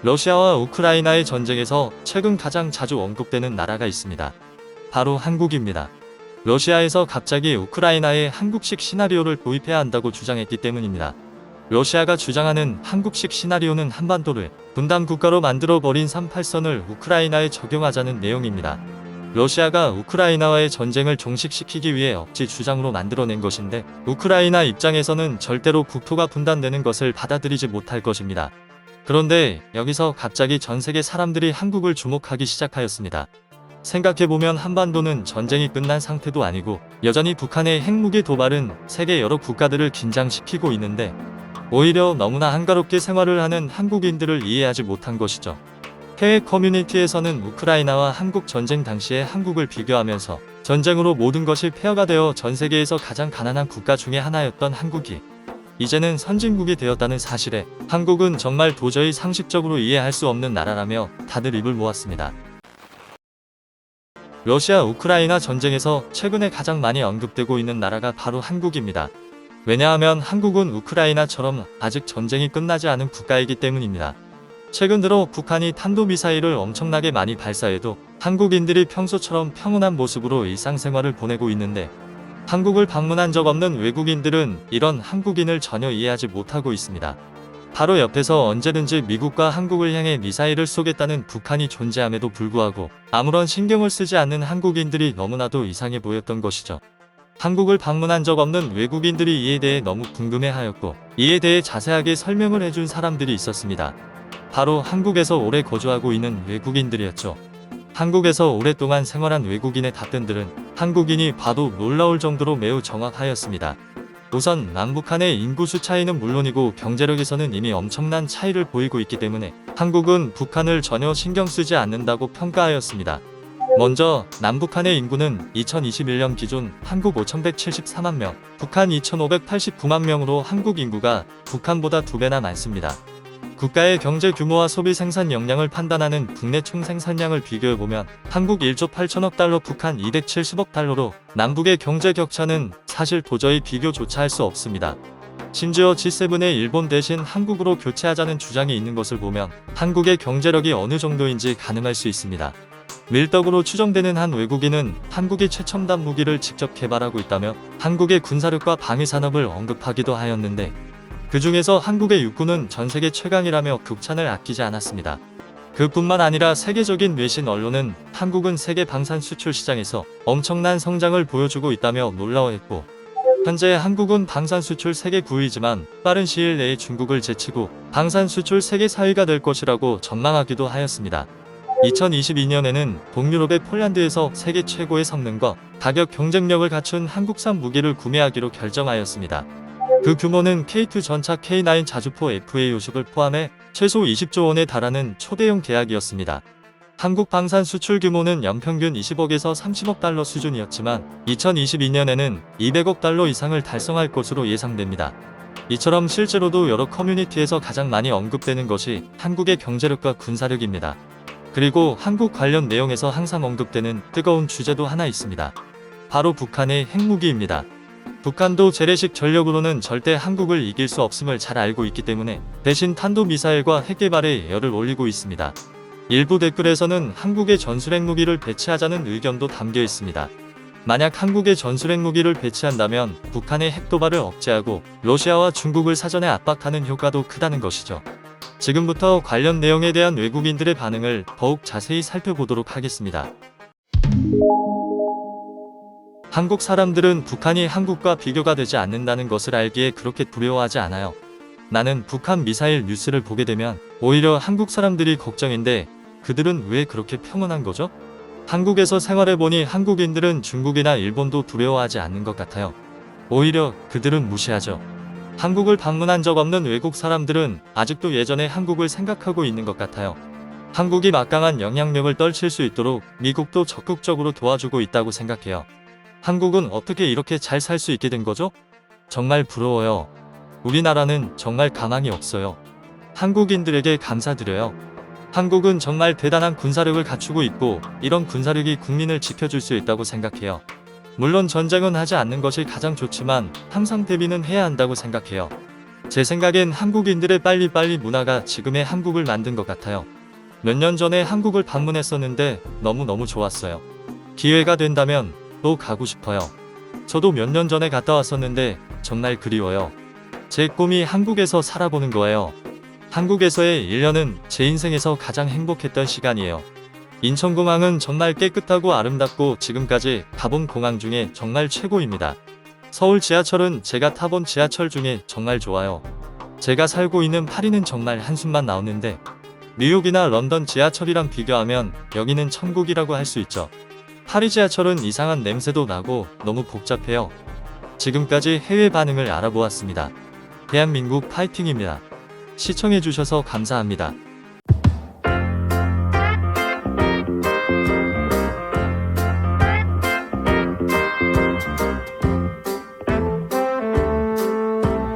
러시아와 우크라이나의 전쟁에서 최근 가장 자주 언급되는 나라가 있습니다. 바로 한국입니다. 러시아에서 갑자기 우크라이나에 한국식 시나리오를 도입해야 한다고 주장했기 때문입니다. 러시아가 주장하는 한국식 시나리오는 한반도를 분단 국가로 만들어버린 38선을 우크라이나에 적용하자는 내용입니다. 러시아가 우크라이나와의 전쟁을 종식시키기 위해 억지 주장으로 만들어낸 것인데 우크라이나 입장에서는 절대로 국토가 분단되는 것을 받아들이지 못할 것입니다. 그런데 여기서 갑자기 전 세계 사람들이 한국을 주목하기 시작하였습니다. 생각해보면 한반도는 전쟁이 끝난 상태도 아니고 여전히 북한의 핵무기 도발은 세계 여러 국가들을 긴장시키고 있는데 오히려 너무나 한가롭게 생활을 하는 한국인들을 이해하지 못한 것이죠. 해외 커뮤니티에서는 우크라이나와 한국 전쟁 당시의 한국을 비교하면서 전쟁으로 모든 것이 폐허가 되어 전 세계에서 가장 가난한 국가 중에 하나였던 한국이 이제는 선진국이 되었다는 사실에 한국은 정말 도저히 상식적으로 이해할 수 없는 나라라며 다들 입을 모았습니다. 러시아 우크라이나 전쟁에서 최근에 가장 많이 언급되고 있는 나라가 바로 한국입니다. 왜냐하면 한국은 우크라이나처럼 아직 전쟁이 끝나지 않은 국가이기 때문입니다. 최근 들어 북한이 탄도미사일을 엄청나게 많이 발사해도 한국인들이 평소처럼 평온한 모습으로 일상생활을 보내고 있는데 한국을 방문한 적 없는 외국인들은 이런 한국인을 전혀 이해하지 못하고 있습니다. 바로 옆에서 언제든지 미국과 한국을 향해 미사일을 쏘겠다는 북한이 존재함에도 불구하고 아무런 신경을 쓰지 않는 한국인들이 너무나도 이상해 보였던 것이죠. 한국을 방문한 적 없는 외국인들이 이에 대해 너무 궁금해하였고 이에 대해 자세하게 설명을 해준 사람들이 있었습니다. 바로 한국에서 오래 거주하고 있는 외국인들이었죠. 한국에서 오랫동안 생활한 외국인의 답변들은 한국인이 봐도 놀라울 정도로 매우 정확하였습니다. 우선 남북한의 인구수 차이는 물론이고 경제력에서는 이미 엄청난 차이를 보이고 있기 때문에 한국은 북한을 전혀 신경 쓰지 않는다고 평가하였습니다. 먼저 남북한의 인구는 2021년 기준 한국 5,174만 명, 북한 2,589만 명으로 한국 인구가 북한보다 2배나 많습니다. 국가의 경제 규모와 소비 생산 역량을 판단하는 국내 총생산량을 비교해보면 한국 1조 8천억 달러, 북한 270억 달러로 남북의 경제 격차는 사실 도저히 비교조차 할 수 없습니다. 심지어 G7의 일본 대신 한국으로 교체하자는 주장이 있는 것을 보면 한국의 경제력이 어느 정도인지 가늠할 수 있습니다. 밀떡으로 추정되는 한 외국인은 한국이 최첨단 무기를 직접 개발하고 있다며 한국의 군사력과 방위산업을 언급하기도 하였는데 그 중에서 한국의 육군은 전세계 최강이라며 극찬을 아끼지 않았습니다. 그뿐만 아니라 세계적인 외신 언론은 한국은 세계 방산 수출 시장에서 엄청난 성장을 보여주고 있다며 놀라워했고 현재 한국은 방산 수출 세계 9위지만 빠른 시일 내에 중국을 제치고 방산 수출 세계 4위가 될 것이라고 전망하기도 하였습니다. 2022년에는 동유럽의 폴란드에서 세계 최고의 성능과 가격 경쟁력을 갖춘 한국산 무기를 구매하기로 결정하였습니다. 그 규모는 K2 전차 K9 자주포 FA50을 포함해 최소 20조 원에 달하는 초대형 계약이었습니다. 한국 방산 수출 규모는 연평균 20억에서 30억 달러 수준이었지만 2022년에는 200억 달러 이상을 달성할 것으로 예상됩니다. 이처럼 실제로도 여러 커뮤니티에서 가장 많이 언급되는 것이 한국의 경제력과 군사력입니다. 그리고 한국 관련 내용에서 항상 언급되는 뜨거운 주제도 하나 있습니다. 바로 북한의 핵무기입니다. 북한도 재래식 전력으로는 절대 한국을 이길 수 없음을 잘 알고 있기 때문에 대신 탄도미사일과 핵개발에 열을 올리고 있습니다. 일부 댓글에서는 한국의 전술핵 무기를 배치하자는 의견도 담겨 있습니다. 만약 한국의 전술핵 무기를 배치한다면 북한의 핵도발을 억제하고 러시아와 중국을 사전에 압박하는 효과도 크다는 것이죠. 지금부터 관련 내용에 대한 외국인들의 반응을 더욱 자세히 살펴보도록 하겠습니다. 한국 사람들은 북한이 한국과 비교가 되지 않는다는 것을 알기에 그렇게 두려워하지 않아요. 나는 북한 미사일 뉴스를 보게 되면 오히려 한국 사람들이 걱정인데 그들은 왜 그렇게 평온한 거죠? 한국에서 생활해보니 한국인들은 중국이나 일본도 두려워하지 않는 것 같아요. 오히려 그들은 무시하죠. 한국을 방문한 적 없는 외국 사람들은 아직도 예전에 한국을 생각하고 있는 것 같아요. 한국이 막강한 영향력을 떨칠 수 있도록 미국도 적극적으로 도와주고 있다고 생각해요. 한국은 어떻게 이렇게 잘 살 수 있게 된 거죠? 정말 부러워요. 우리나라는 정말 가망이 없어요. 한국인들에게 감사드려요. 한국은 정말 대단한 군사력을 갖추고 있고 이런 군사력이 국민을 지켜줄 수 있다고 생각해요. 물론 전쟁은 하지 않는 것이 가장 좋지만 항상 대비는 해야 한다고 생각해요. 제 생각엔 한국인들의 빨리빨리 문화가 지금의 한국을 만든 것 같아요. 몇 년 전에 한국을 방문했었는데 너무너무 좋았어요. 기회가 된다면 또 가고 싶어요. 저도 몇 년 전에 갔다 왔었는데 정말 그리워요. 제 꿈이 한국에서 살아보는 거예요. 한국에서의 1년은 제 인생에서 가장 행복했던 시간이에요. 인천공항은 정말 깨끗하고 아름답고 지금까지 가본 공항 중에 정말 최고입니다. 서울 지하철은 제가 타본 지하철 중에 정말 좋아요. 제가 살고 있는 파리는 정말 한숨만 나오는데 뉴욕이나 런던 지하철이랑 비교하면 여기는 천국이라고 할 수 있죠. 파리 지하철은 이상한 냄새도 나고 너무 복잡해요. 지금까지 해외 반응을 알아보았습니다. 대한민국 파이팅입니다. 시청해주셔서 감사합니다.